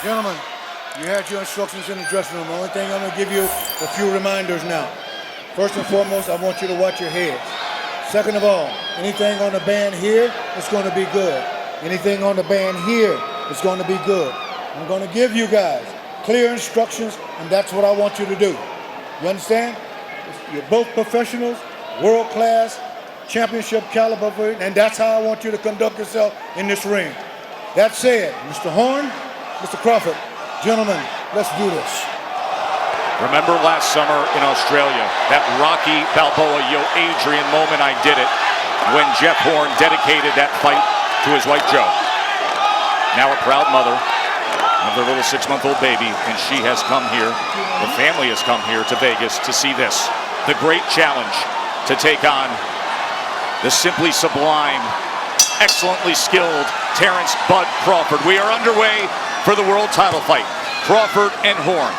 Gentlemen, you had your instructions in the dressing room. The only thing I'm going to give you a few reminders now. First and foremost, I want you to watch your heads. Second of all, anything on the band here is going to be good. Anything on the band here is going to be good. I'm going to give you guys clear instructions, and that's what I want you to do. You understand? You're both professionals, world-class, championship caliber, and that's how I want you to conduct yourself in this ring. That said, Mr. Horn, Mr. Crawford, gentlemen, let's do this. Remember last summer in Australia, that Rocky Balboa, Yo Adrian moment, I did it, when Jeff Horn dedicated that fight to his wife Joe. Now a proud mother of their little 6-month-old baby, and she has come here, the family has come here to Vegas to see this. The great challenge to take on the simply sublime, excellently skilled Terence Bud Crawford. We are underway for the world title fight. Crawford and Horn.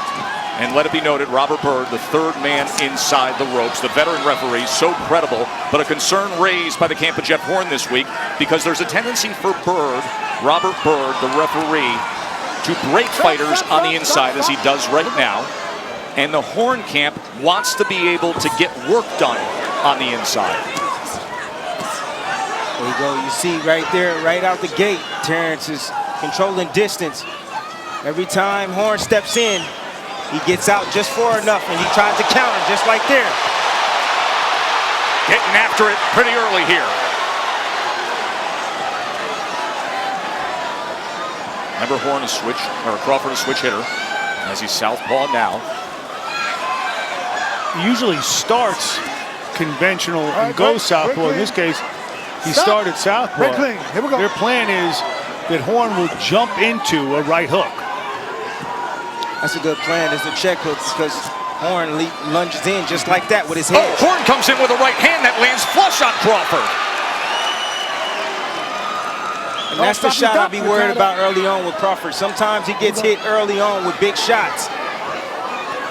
And let it be noted, Robert Byrd, the third man inside the ropes, the veteran referee, so credible, but a concern raised by the camp of Jeff Horn this week because there's a tendency for Robert Byrd, the referee, to break fighters on the inside as he does right now. And the Horn camp wants to be able to get work done on the inside. There you go. You see right there, right out the gate, Terence is controlling distance. Every time Horn steps in, he gets out just far enough, and he tries to counter just like there. Getting after it pretty early here. Remember, Horn is Crawford a switch hitter as he's southpaw now. He usually starts conventional and goes southpaw. In this case, he started southpaw. Here we go. Their plan is that Horn will jump into a right hook. That's a good plan. It's a check hook because Horn lunges in just like that with his head. Oh, Horn comes in with a right hand that lands flush on Crawford. And that's the shot I'll be worried about early on with Crawford. Sometimes he gets hit early on with big shots.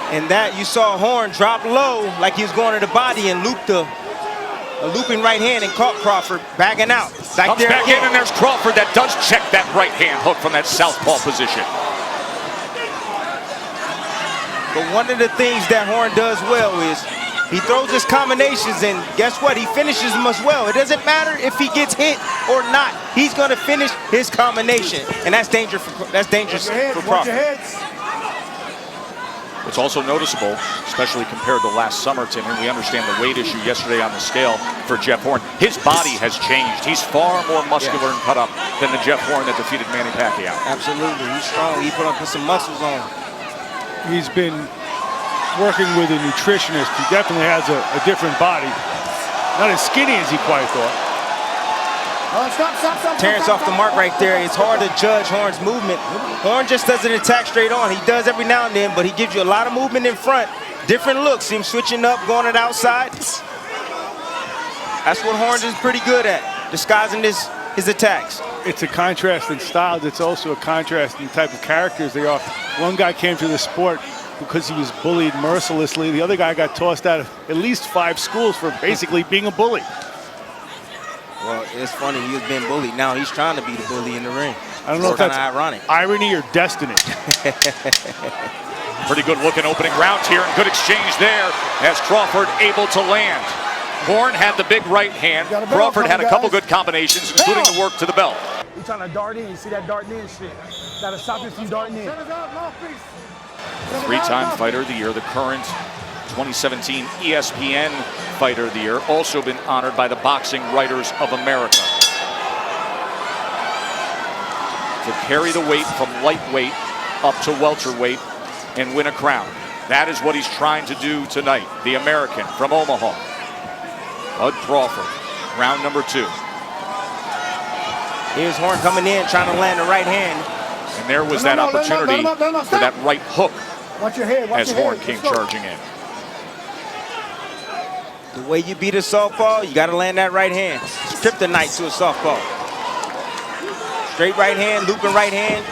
And that you saw Horn drop low like he was going to the body and loop a looping right hand and caught Crawford backing out. Comes back in, and there's Crawford that does check that right hand hook from that southpaw position. But one of the things that Horn does well is he throws his combinations, and guess what? He finishes them as well. It doesn't matter if he gets hit or not. He's going to finish his combination, and that's dangerous for Crawford. What's also noticeable, especially compared to last summer, Tim, and we understand the weight issue yesterday on the scale for Jeff Horn, his body has changed. He's far more muscular and cut up than the Jeff Horn that defeated Manny Pacquiao. Absolutely. He's strong. He put some muscles on. He's been working with a nutritionist. He definitely has a different body. Not as skinny as he quite thought. Terence off the mark right there. It's hard to judge Horn's movement. Horn just doesn't attack straight on. He does every now and then, but he gives you a lot of movement in front. Different looks. Him switching up, going to the outside. That's what Horn is pretty good at, disguising his attacks. It's a contrast in styles. It's also a contrast in type of characters they are. One guy came to the sport because he was bullied mercilessly. The other guy got tossed out of at least 5 schools for basically being a bully. Well, it's funny. He was being bullied. Now he's trying to be the bully in the ring. I don't know if that's ironic. Irony or destiny. Pretty good looking opening round here, and good exchange there as Crawford able to land. Horn had the big right hand. Crawford had a couple good combinations, including the work to the belt. He's trying to dart in. You see that darting in shit? Gotta stop him from darting in. Three-time Fighter of the Year, the current 2017 ESPN Fighter of the Year, also been honored by the Boxing Writers of America. To carry the weight from lightweight up to welterweight and win a crown. That is what he's trying to do tonight. The American from Omaha, Bud Crawford, round number 2. Here's Horn coming in, trying to land the right hand. And there was that opportunity for that right hook as Horn came charging in. The way you beat a softball, you got to land that right hand. It's kryptonite to a softball. Straight right hand, looping right hand.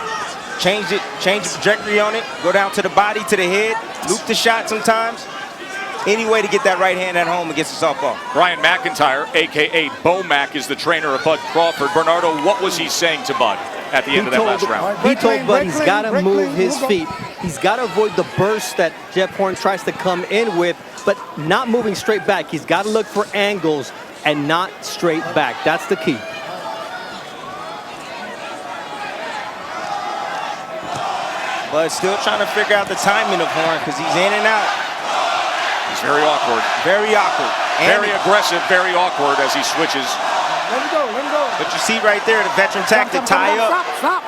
Change the trajectory on it. Go down to the body, to the head. Loop the shot sometimes. Any way to get that right hand at home against the softball. Brian McIntyre, a.k.a. Bo Mac, is the trainer of Bud Crawford. Bernardo, what was he saying to Bud? at the end of that last round. He told Bud he's got to move his feet. He's got to avoid the burst that Jeff Horn tries to come in with, but not moving straight back. He's got to look for angles and not straight back. That's the key. But still trying to figure out the timing of Horn because he's in and out. He's very awkward. Very awkward. Very aggressive, very awkward as he switches. Let him go, let him go. But you see right there, the veteran tactic, tie up. Stop.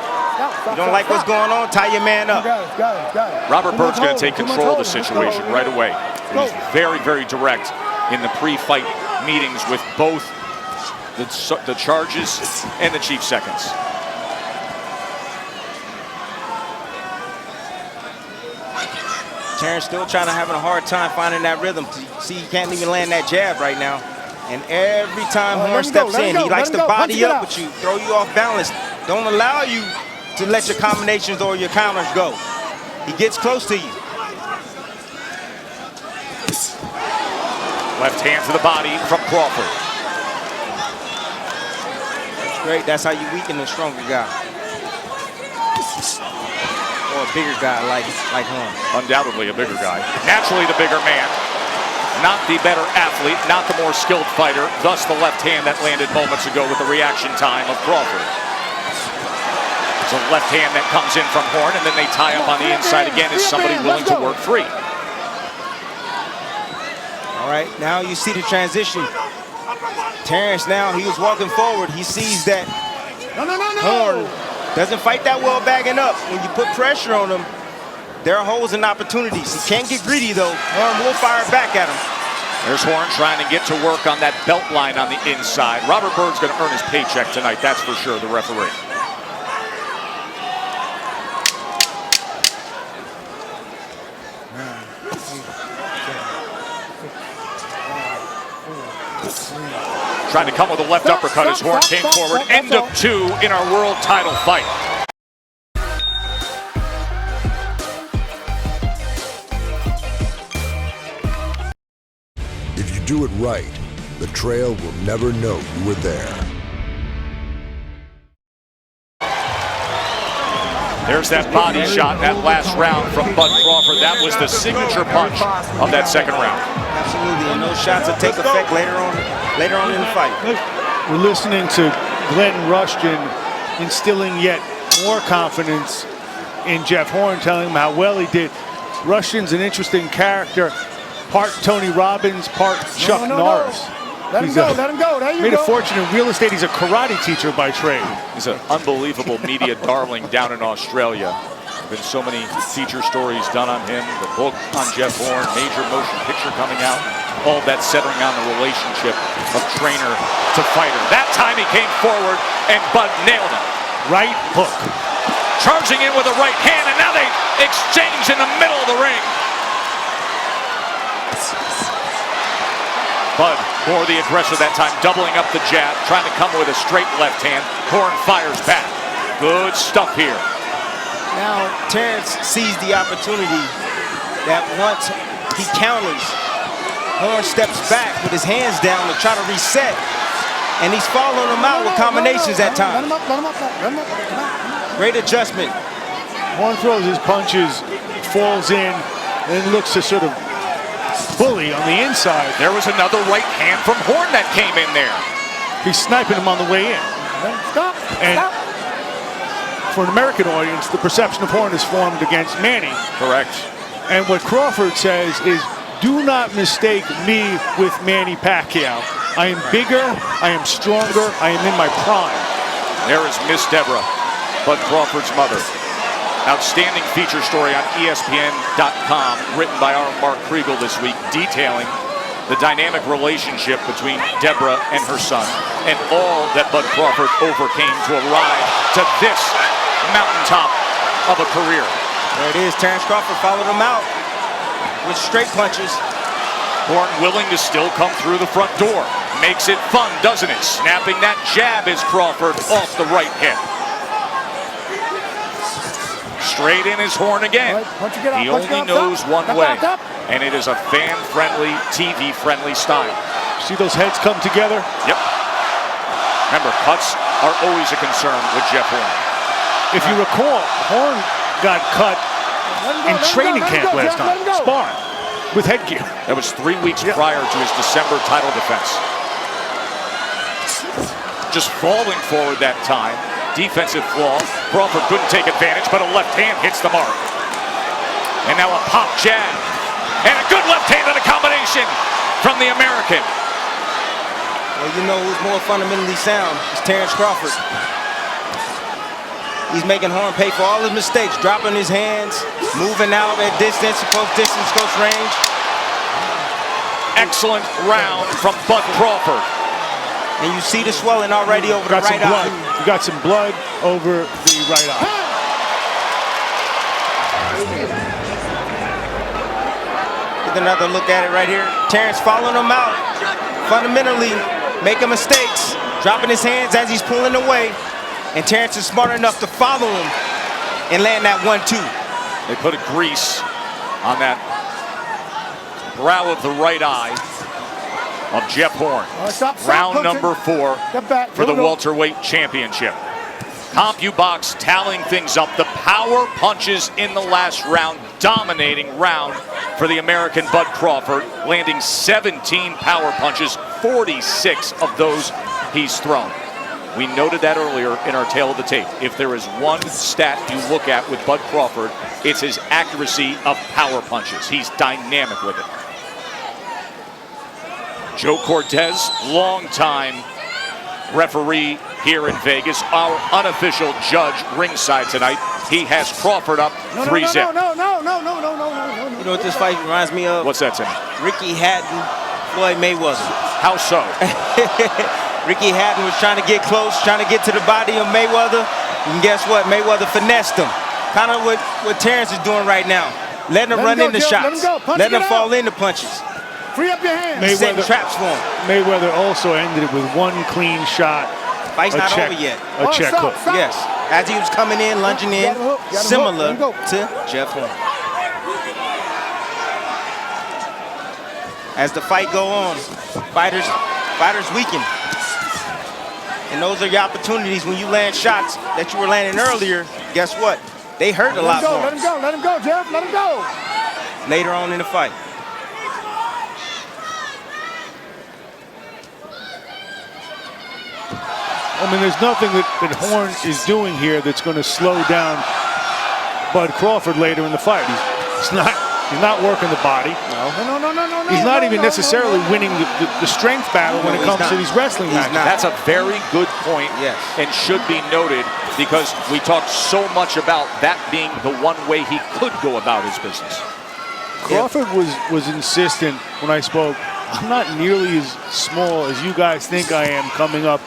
You don't like what's going on, tie your man up. Got it. Robert Bird's going to take control of the situation right away. He's very, very direct in the pre-fight meetings with both the charges and the chief seconds. Terence still having a hard time finding that rhythm. See, he can't even land that jab right now. And every time Horn steps in, he likes to body up with you, throw you off balance. Don't allow you to let your combinations or your counters go. He gets close to you. Left hand to the body from Crawford. That's great. That's how you weaken the stronger guy. Or a bigger guy like Horn. Undoubtedly a bigger guy. Naturally the bigger man. Not the better athlete, not the more skilled fighter. Thus the left hand that landed moments ago with the reaction time of Crawford. It's a left hand that comes in from Horn, and then they tie up on the inside again. Is somebody willing to work free? All right, now you see the transition. Terence now, he was walking forward. He sees that Horn doesn't fight that well bagging up. When you put pressure on him, there are holes and opportunities. He can't get greedy though. Horn will fire back at him. There's Horn trying to get to work on that belt line on the inside. Robert Bird's going to earn his paycheck tonight, that's for sure, the referee. Trying to come with a left uppercut as Horn came forward. End of 2 in our world title fight. If you do it right, the trail will never know you were there. There's that body shot in that last round from Bud Crawford. That was the signature punch of that second round. Absolutely, and those shots will take effect later on in the fight. We're listening to Glenn Rushton instilling yet more confidence in Jeff Horn, telling him how well he did. Rushton's an interesting character. Part Tony Robbins, part Chuck Norris. Let him go. There you go. Made a fortune in real estate. He's a karate teacher by trade. He's an unbelievable media darling down in Australia. There have been so many feature stories done on him. The book on Jeff Horn, major motion picture coming out. All that centering on the relationship of trainer to fighter. That time he came forward and Bud nailed him. Right hook. Charging in with a right hand, and now they exchange in the middle of the ring. Bud, more the aggressor that time, doubling up the jab, trying to come with a straight left hand. Horn fires back. Good stuff here. Now, Terence sees the opportunity that once he counters, Horn steps back with his hands down to try to reset. And he's following him out with combinations at times. Great adjustment. Horn throws his punches, falls in, and looks to sort of bully on the inside. There was another right hand from Horn that came in there. He's sniping him on the way in. Stop. For an American audience, the perception of Horn is formed against Manny. Correct. And what Crawford says is, do not mistake me with Manny Pacquiao. I am bigger, I am stronger, I am in my prime. There is Miss Deborah, Bud Crawford's mother. Outstanding feature story on ESPN.com, written by our Mark Kriegel this week, detailing the dynamic relationship between Deborah and her son, and all that Bud Crawford overcame to arrive to this mountaintop of a career. There it is. Terence Crawford followed him out with straight punches. Horn willing to still come through the front door. Makes it fun, doesn't it? Snapping that jab is Crawford off the right hip. Straight in his Horn again. He only knows one way, and it is a fan-friendly, TV-friendly style. See those heads come together? Yep. Remember, cuts are always a concern with Jeff Horn. If you recall, Horn got cut in training camp last time, sparring with headgear. That was 3 weeks prior to his December title defense. Just falling forward that time. Defensive flaw. Crawford couldn't take advantage, but a left hand hits the mark. And now a pop jab. And a good left-handed combination from the American. Well, you know who's more fundamentally sound? It's Terence Crawford. He's making Horn pay for all his mistakes, dropping his hands, moving out at distance, close range. Excellent round from Bud Crawford. And you see the swelling already over the right eye. You got some blood over the right eye. With another look at it right here. Terence following him out. Fundamentally making mistakes, dropping his hands as he's pulling away. And Terence is smart enough to follow him and land that 1-2. They put a grease on that brow of the right eye of Jeff Horn. Round number 4 for the welterweight championship. CompuBox tallying things up. The power punches in the last round, dominating round for the American Bud Crawford, landing 17 power punches, 46 of those he's thrown. We noted that earlier in our tail of the tape. If there is one stat you look at with Bud Crawford, it's his accuracy of power punches. He's dynamic with it. Joe Cortez, longtime referee here in Vegas, our unofficial judge ringside tonight. He has Crawford up 3-0. No. You know what this fight reminds me of? What's that, Tim? Ricky Hatton, Floyd Mayweather. How so? Ricky Hatton was trying to get close, trying to get to the body of Mayweather. And guess what? Mayweather finessed him. Kind of what Terence is doing right now. Letting him run into shots. Letting him fall into punches. Free up your hands. Setting traps for him. Mayweather also ended it with one clean shot. Fight's not over yet. A check hook. Yes. As he was coming in, lunging in, similar to Jeff Horn. As the fight go on, fighters weaken. And those are your opportunities when you land shots that you were landing earlier. Guess what? They hurt a lot more. Let him go, Jeff. Let him go. Later on in the fight. I mean, there's nothing that Horn is doing here that's going to slow down Bud Crawford later in the fight. He's not working the body. No. He's not even necessarily winning the strength battle when it comes to these wrestling matches. That's a very good point, yes, and should be noted because we talked so much about that being the one way he could go about his business. Crawford was insistent when I spoke. I'm not nearly as small as you guys think I am coming up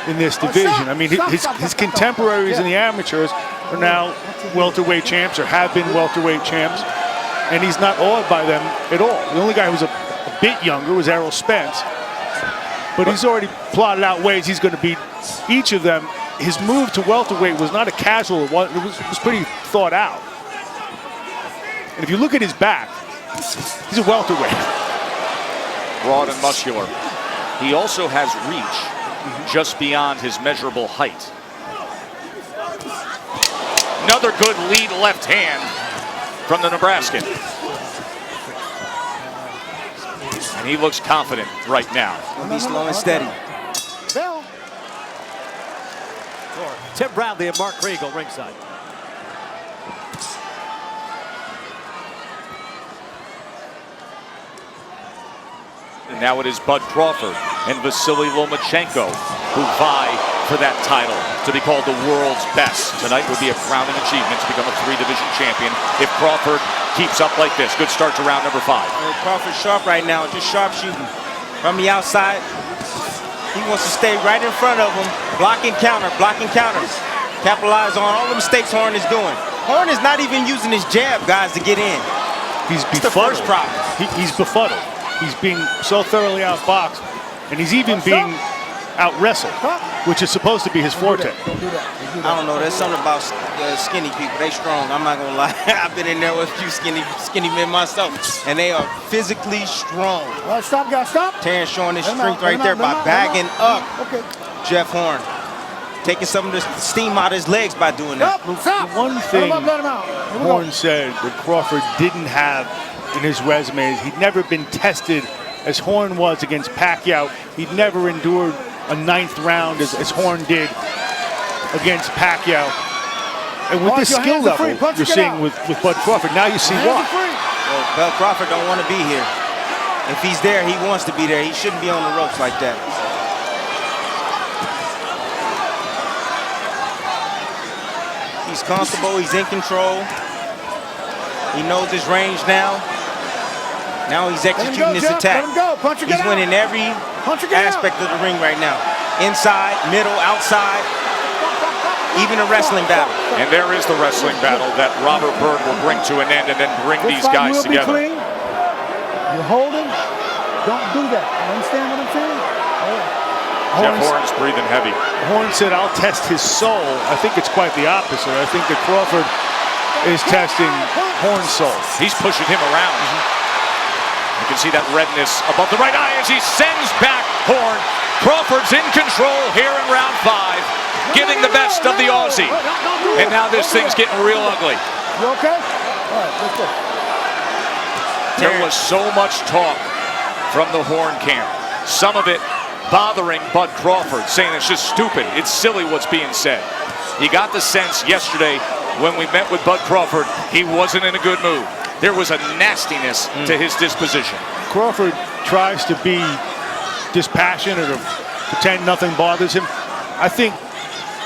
in this division. I mean, his contemporaries in the amateurs are now welterweight champs or have been welterweight champs, and he's not awed by them at all. The only guy who was a bit younger was Errol Spence, but he's already plotted out ways he's going to beat each of them. His move to welterweight was not a casual one. It was pretty thought out. And if you look at his back, he's a welterweight. Broad and muscular. He also has reach just beyond his measurable height. Another good lead left hand from the Nebraskan. And he looks confident right now. He'll be slow and steady. Tim Bradley and Mark Kriegel ringside. And now it is Bud Crawford and Vasily Lomachenko who vie for that title to be called the world's best. Tonight would be a crowning achievement to become a 3-division champion if Crawford keeps up like this. Good start to round number 5. Crawford's sharp right now, just sharp shooting. From the outside, he wants to stay right in front of him, blocking counters. Capitalize on all the mistakes Horn is doing. Horn is not even using his jab, guys, to get in. He's the first problem. He's befuddled. He's being so thoroughly outboxed, and he's even being out-wrestled, which is supposed to be his forte. I don't know. There's something about skinny people. They strong. I'm not gonna lie. I've been in there with a few skinny men myself, and they are physically strong. Stop, guys, stop. Terence showing his strength right there by bagging up Jeff Horn. taking some of the steam out of his legs by doing that. Stop. One thing Let him out. Here we go. Horn said that Crawford didn't have in his resume is he'd never been tested as Horn was against Pacquiao. He'd never endured a 9th round as Horn did against Pacquiao. And with this skill level you're seeing with Bud Crawford, now you see why. Well, Bud Crawford don't want to be here. If he's there, he wants to be there. He shouldn't be on the ropes like that. He's comfortable. He's in control. He knows his range now. Now he's executing his attack. He's winning every aspect of the ring right now. Inside, middle, outside, even a wrestling battle. And there is the wrestling battle that Robert Byrd will bring to an end and then bring these guys together. You're holding. Don't do that. You understand what I'm saying? Jeff Horn's breathing heavy. Horn said, I'll test his soul. I think it's quite the opposite. I think that Crawford is testing Horn's soul. He's pushing him around. You can see that redness above the right eye as he sends back Horn. Crawford's in control here in round 5, giving the best of the Aussie. And now this thing's getting real ugly. You okay? All right, let's go. There was so much talk from the Horn camp. Some of it bothering Bud Crawford, saying it's just stupid. It's silly what's being said. You got the sense yesterday when we met with Bud Crawford, he wasn't in a good mood. There was a nastiness to his disposition. Crawford tries to be dispassionate or pretend nothing bothers him. I think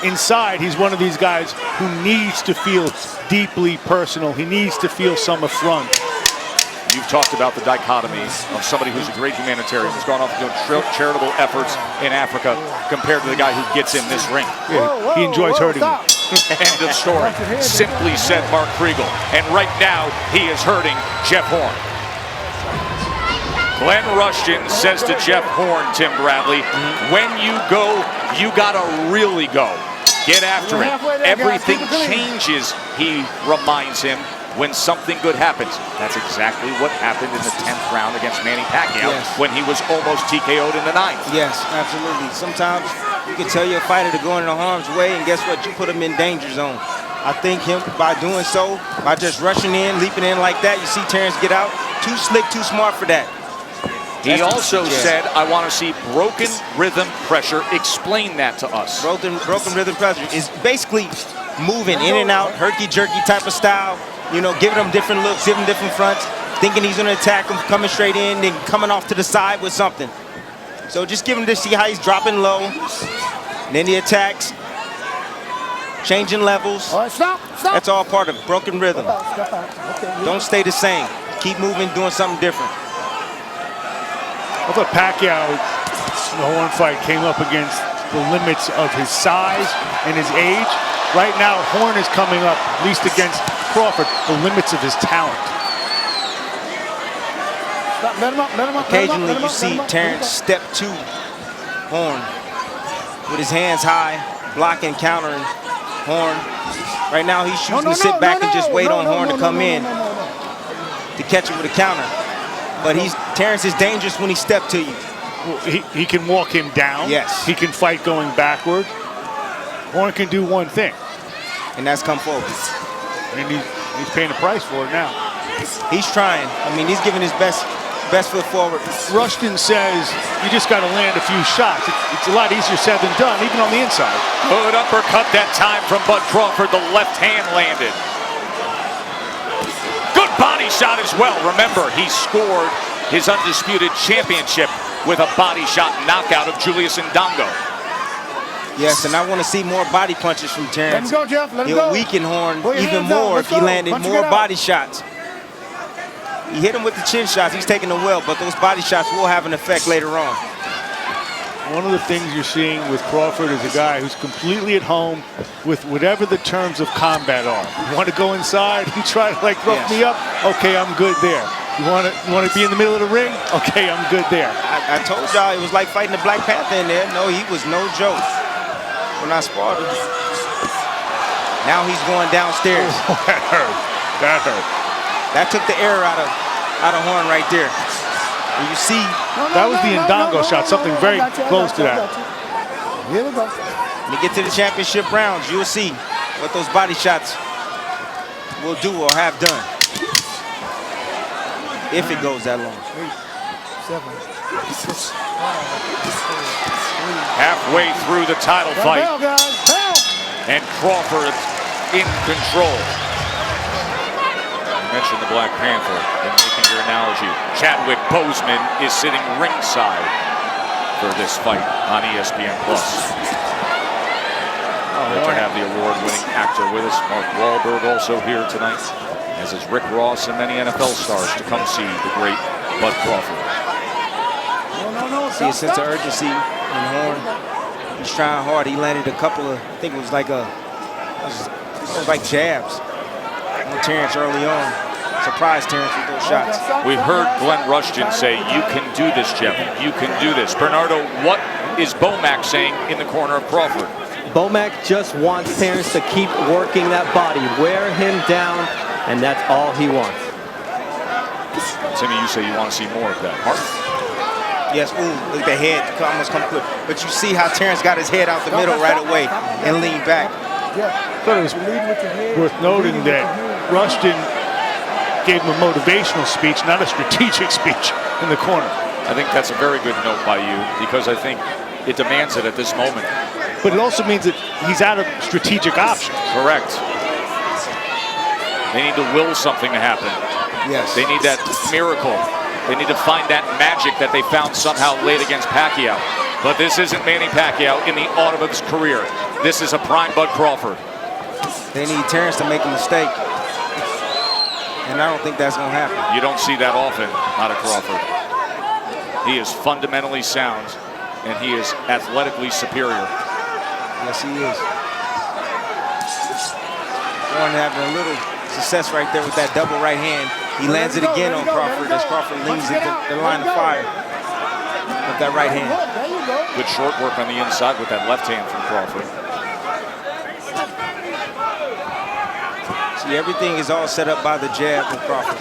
inside he's one of these guys who needs to feel deeply personal. He needs to feel some affront. You've talked about the dichotomy of somebody who's a great humanitarian, who's gone off doing charitable efforts in Africa compared to the guy who gets in this ring. Yeah, he enjoys hurting you. End of story. Simply said Mark Kriegel. And right now, he is hurting Jeff Horn. Glenn Rushton says to Jeff Horn, Tim Bradley, when you go, you gotta really go. Get after it. Everything changes, he reminds him, when something good happens. That's exactly what happened in the 10th round against Manny Pacquiao when he was almost TKO'd in the 9th. Yes, absolutely. Sometimes you can tell your fighter to go into harm's way, and guess what? You put him in danger zone. I think him, by doing so, by just rushing in, leaping in like that, you see Terence get out. Too slick, too smart for that. He also said, I want to see broken rhythm pressure. Explain that to us. Broken rhythm pressure is basically moving in and out, herky-jerky type of style. You know, giving him different looks, giving him different fronts, thinking he's gonna attack him, coming straight in, then coming off to the side with something. So just give him to see how he's dropping low. And then he attacks, changing levels. All right, stop. That's all part of it, broken rhythm. Don't stay the same. Keep moving, doing something different. I thought Pacquiao, in the Horn fight, came up against the limits of his size and his age. Right now, Horn is coming up, at least against Crawford, the limits of his talent. Let him up. Occasionally you see Terence step to Horn with his hands high, blocking, countering Horn. Right now he's choosing to sit back and just wait on Horn to come in to catch him with a counter. But Terence is dangerous when he steps to you. Well, he can walk him down. Yes. He can fight going backward. Horn can do one thing. And that's come forward. And he's paying a price for it now. He's trying. I mean, he's giving his best foot forward. Rushton says you just got to land a few shots. It's a lot easier said than done, even on the inside. Good uppercut that time from Bud Crawford. The left hand landed. Good body shot as well. Remember, he scored his undisputed championship with a body shot knockout of Julius Ndongo. Yes, and I want to see more body punches from Terence. Let him go, Jeff. Let him go. He'll weaken Horn even more if he landed more body shots. He hit him with the chin shots. He's taking the well, but those body shots will have an effect later on. One of the things you're seeing with Crawford is a guy who's completely at home with whatever the terms of combat are. You want to go inside and try to like rough me up? Okay, I'm good there. You want to be in the middle of the ring? Okay, I'm good there. I told y'all it was like fighting the Black Panther in there. No, he was no joke when I sparred him. Now he's going downstairs. Oh, that hurt. That hurt. That took the air out of Horn right there. And you see, that was the Ndongo shot, something very close to that. Here we go. When you get to the championship rounds, you'll see what those body shots will do or have done. If it goes that long. 8, 7, 6, 5, 4, 3. Halfway through the title fight. Bell, guys, bell. And Crawford in control. You mentioned the Black Panther in making your analogy. Chadwick Boseman is sitting ringside for this fight on ESPN+. Great to have the award-winning actor with us. Mark Wahlberg also here tonight, as is Rick Ross and many NFL stars to come see the great Bud Crawford. See a sense of urgency in Horn. He's trying hard. He landed a couple of, I think it was like jabs on Terence early on. Surprised Terence with those shots. We heard Glenn Rushton say, "You can do this, Jeff. You can do this." Bernardo, what is Bomac saying in the corner of Crawford? Bomac just wants Terence to keep working that body, wear him down, and that's all he wants. Timmy, you say you want to see more of that. Mark? Yes, ooh, look, the head almost come quick. But you see how Terence got his head out the middle right away and leaned back. I thought it was worth noting that Rushton gave him a motivational speech, not a strategic speech in the corner. I think that's a very good note by you, because I think it demands it at this moment. But it also means that he's out of strategic options. Correct. They need to will something to happen. Yes. They need that miracle. They need to find that magic that they found somehow late against Pacquiao. But this isn't Manny Pacquiao in the autumn of his career. This is a prime Bud Crawford. They need Terence to make a mistake. And I don't think that's going to happen. You don't see that often out of Crawford. He is fundamentally sound, and he is athletically superior. Yes, he is. Warren having a little success right there with that double right hand. He lands it again on Crawford as Crawford leans into the line of fire with that right hand. Good short work on the inside with that left hand from Crawford. See, everything is all set up by the jab from Crawford.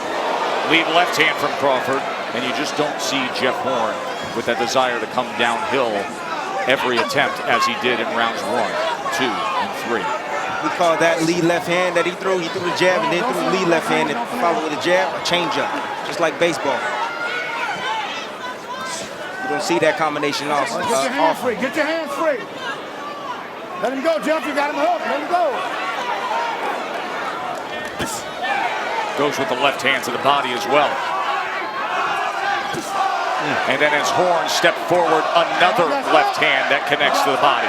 Lead left hand from Crawford, and you just don't see Jeff Horn with that desire to come downhill every attempt as he did in rounds 1, 2, and 3. We call that lead left hand that he threw. He threw the jab and then threw the lead left hand and followed with a jab, a changeup, just like baseball. You don't see that combination also. Get your hands free. Get your hands free. Let him go, Jeff. You got him hooked. Let him go. Goes with the left hand to the body as well. And then as Horn stepped forward, another left hand that connects to the body.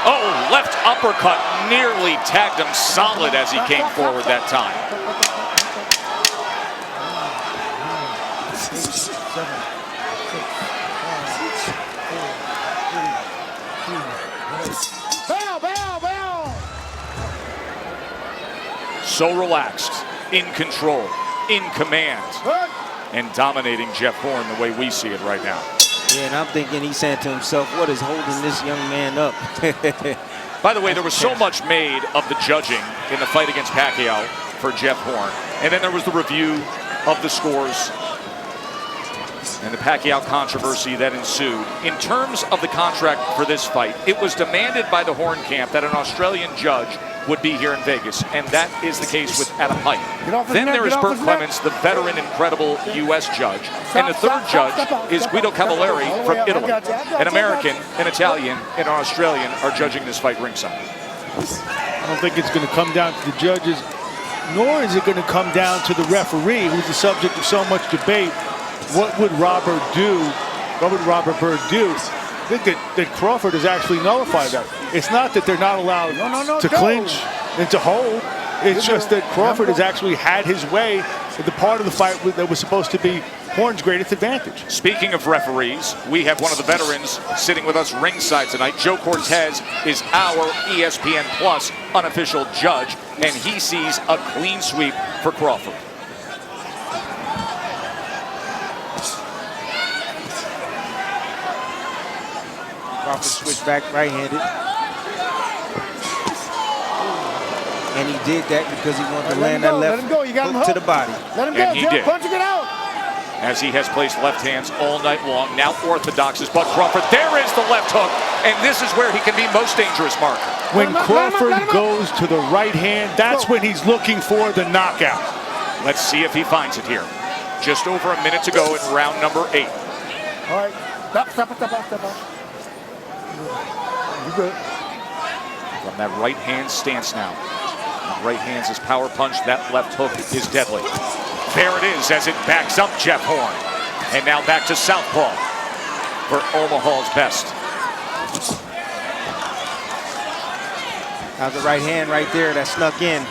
Oh, left uppercut nearly tagged him solid as he came forward that time. So relaxed, in control, in command, and dominating Jeff Horn the way we see it right now. Yeah, and I'm thinking he's saying to himself, what is holding this young man up? By the way, there was so much made of the judging in the fight against Pacquiao for Jeff Horn. And then there was the review of the scores and the Pacquiao controversy that ensued. In terms of the contract for this fight, it was demanded by the Horn camp that an Australian judge would be here in Vegas, and that is the case with Adam Pike. Then there is Burt Clements, the veteran, incredible U.S. judge, and the third judge is Guido Cavalieri from Italy. An American, an Italian, and an Australian are judging this fight ringside. I don't think it's going to come down to the judges, nor is it going to come down to the referee, who's the subject of so much debate. What would Robert do? What would Robert Byrd do? I think that Crawford has actually nullified that. It's not that they're not allowed to clinch and to hold. It's just that Crawford has actually had his way at the part of the fight that was supposed to be Horn's greatest advantage. Speaking of referees, we have one of the veterans sitting with us ringside tonight. Joe Cortez is our ESPN Plus unofficial judge, and he sees a clean sweep for Crawford. Crawford switched back right-handed. And he did that because he wanted to Let land him that go. left Let him go. You got him hook to hooked. the body. Let him go, And he Jeff. did. Punch and get out. As he has placed left hands all night long. Now orthodox is Bud Crawford. There is the left hook. And this is where he can be most dangerous, Mark. When Let him up, Crawford let him up. goes to the right hand, that's when he's looking for the knockout. Let's see if he finds it here. Just over a minute to go in round number 8. All right. Step up. You good. From that right hand stance now. Right hand's his power punch. That left hook is deadly. There it is as it backs up Jeff Horn. And now back to southpaw for Omaha's best. How's the right hand right there that snuck in?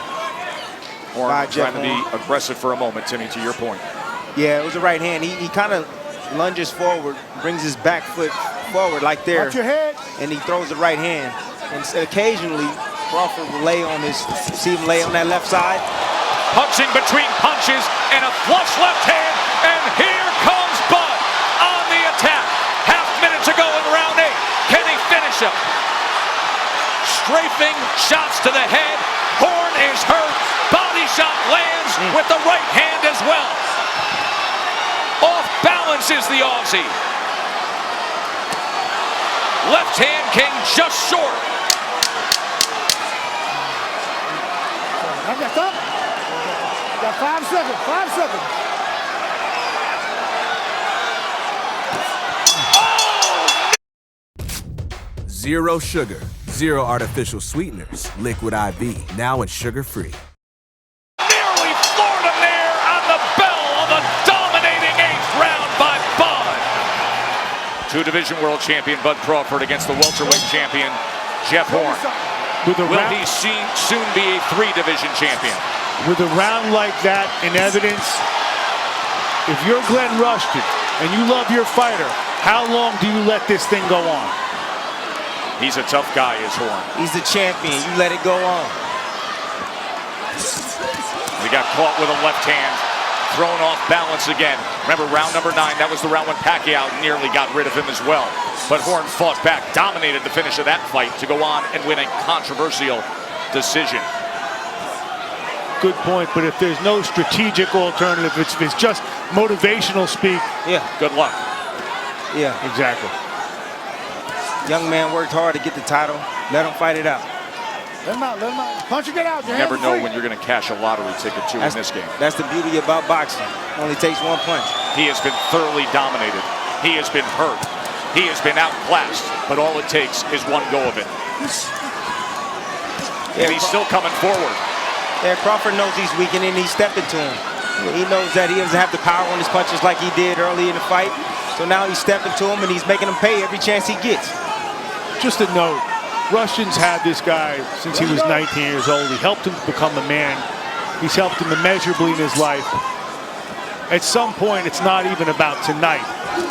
Horn By trying Jeff to be aggressive for a moment, Timmy, to your point. Yeah, it was a right hand. He kind of lunges forward, brings his back foot forward like there, Watch your head. and he throws the right hand. And occasionally, Crawford will lay on his, see him lay on that left side. Punching between punches and a flush left hand. And here comes Bud on the attack. Half minute to go in round 8. Can he finish him? Strafing shots to the head. Horn is hurt. Body shot lands with the right hand as well. Off balance is the Aussie. Left hand came just short. I got up. Got 5 seconds. 5 seconds. Zero sugar, zero artificial sweeteners. Liquid IV, now in sugar-free. Nearly floored him there on the bell of a dominating 8th round by Bud. Two-division world champion Bud Crawford against the welterweight champion Jeff Horn. With a Will round, he soon be a 3-division champion? with a round like that in evidence, if you're Glenn Rushton and you love your fighter, how long do you let this thing go on? He's a tough guy, is Horn. He's the champion. You let it go on. We got caught with a left hand, thrown off balance again. Remember, round number 9, that was the round when Pacquiao nearly got rid of him as well. But Horn fought back, dominated the finish of that fight to go on and win a controversial decision. Good point, but if there's no strategic alternative, if it's just motivational speak. Yeah, Good luck. yeah. Exactly. Young man worked hard to get the title. Let him fight it out. Let him out. Let him out. Punch and get out. You never know when you're going to cash a lottery ticket, too, in this game. That's the beauty about boxing. Only takes one punch. He has been thoroughly dominated. He has been hurt. He has been outclassed. But all it takes is one go of it. And he's still coming forward. Yeah, Crawford knows he's weak, and then he's stepping to him. He knows that he doesn't have the power on his punches like he did early in the fight. So now he's stepping to him, and he's making him pay every chance he gets. Just a note, Rushton's had this guy since he was 19 years old. He helped him become a man. He's helped him immeasurably in his life. At some point, it's not even about tonight.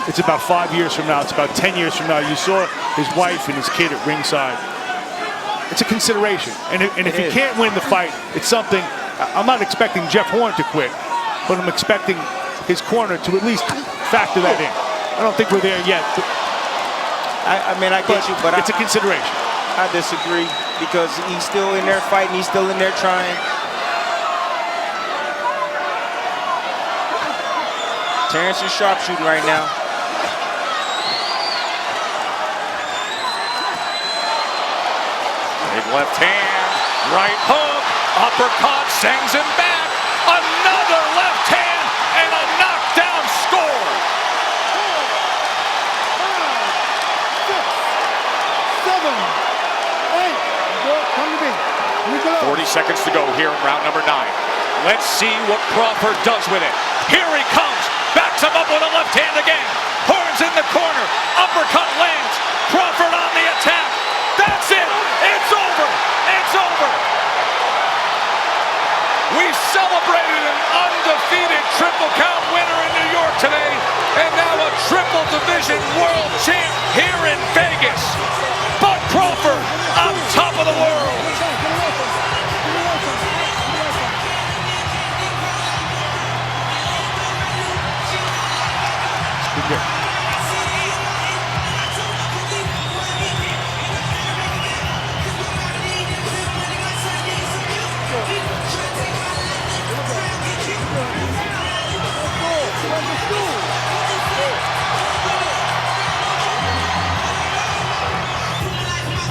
It's about 5 years from now. It's about 10 years from now. You saw his wife and his kid at ringside. It's a consideration. And if he can't win the fight, it's something. I'm not expecting Jeff Horn to quit, but I'm expecting his corner to at least factor that in. I don't think we're there yet. I mean, I get you, but it's a consideration. I disagree because he's still in there fighting. He's still in there trying. Terence is sharpshooting right now. Big left hand, right hook, uppercut, sends him back. Another left hand and a knockdown score. 40 seconds to go here in round number 9. Let's see what Crawford does with it. Here he comes, backs him up with a left hand again. Horns in the corner, uppercut lands. Crawford on the attack. That's it. It's over. It's over. We celebrated an undefeated Triple Count winner in New York today, and now a Triple Division world champ here in Vegas. Bud Crawford on top of the world.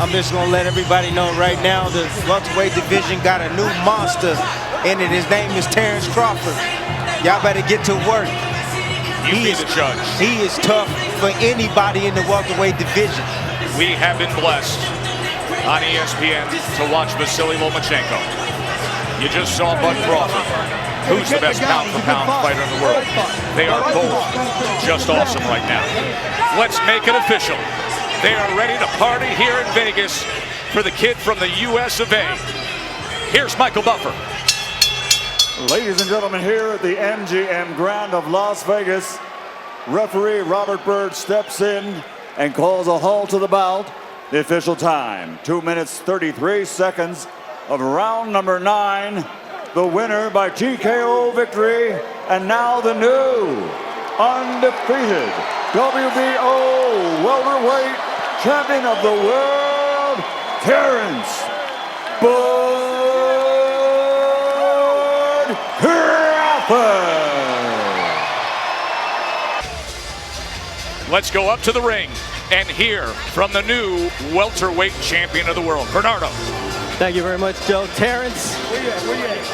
I'm just gonna let everybody know right now the welterweight division got a new monster in it. His name is Terence Crawford. Y'all better get to work. You be the judge. He is tough for anybody in the welterweight division. We have been blessed on ESPN to watch Vasily Lomachenko. You just saw Bud Crawford. Who's the best pound-for-pound fighter in the world? They are both just awesome right now. Let's make it official. They are ready to party here in Vegas for the kid from the US of A. Here's Michael Buffer. Ladies and gentlemen, here at the MGM Grand of Las Vegas, referee Robert Byrd steps in and calls a halt to the bout. The official time, 2 minutes, 33 seconds of round number 9. The winner by TKO victory, and now the new, undefeated WBO welterweight champion of the world, Terence Crawford. Let's go up to the ring and hear from the new welterweight champion of the world, Bernardo. Thank you very much, Joe. Terrence,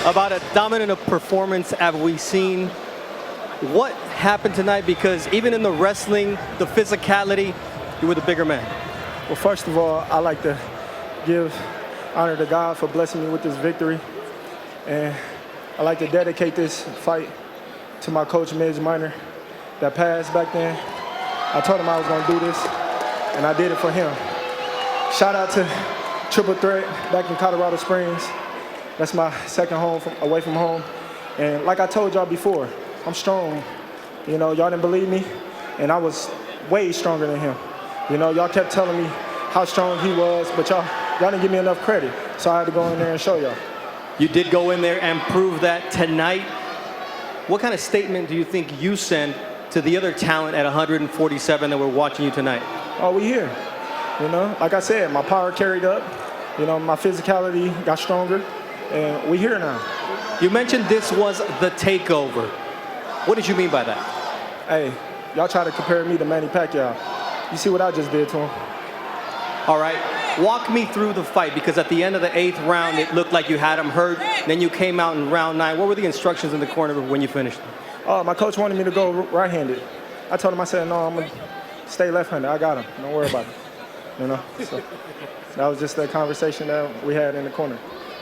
about as dominant a performance have we seen. What happened tonight? Because even in the wrestling, the physicality, you were the bigger man. Well, first of all, I like to give honor to God for blessing me with this victory. And I like to dedicate this fight to my coach, Midge Minor, that passed back then. I told him I was going to do this, and I did it for him. Shout out to Triple Threat back in Colorado Springs. That's my second home away from home. And like I told y'all before, I'm strong. You know, y'all didn't believe me, and I was way stronger than him. You know, y'all kept telling me how strong he was, but y'all didn't give me enough credit. So I had to go in there and show y'all. You did go in there and prove that tonight. What kind of statement do you think you send to the other talent at 147 that were watching you tonight? Oh, we here. You know, like I said, my power carried up. You know, my physicality got stronger, and we here now. You mentioned this was the takeover. What did you mean by that? Hey, y'all try to compare me to Manny Pacquiao. You see what I just did to him? All right, walk me through the fight, because at the end of the 8th round, it looked like you had him hurt. Then you came out in round 9. What were the instructions in the corner when you finished? Oh, my coach wanted me to go right-handed. I told him, I said, no, I'm going to stay left-handed. I got him. Don't worry about it. You know, so that was just the conversation that we had in the corner.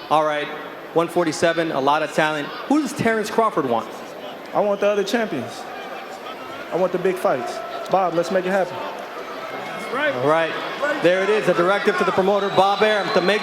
All right, 147, a lot of talent. Who does Terence Crawford want? I want the other champions. I want the big fights. Bob, let's make it happen. All right, there it is, a directive to the promoter, Bob Arum, to make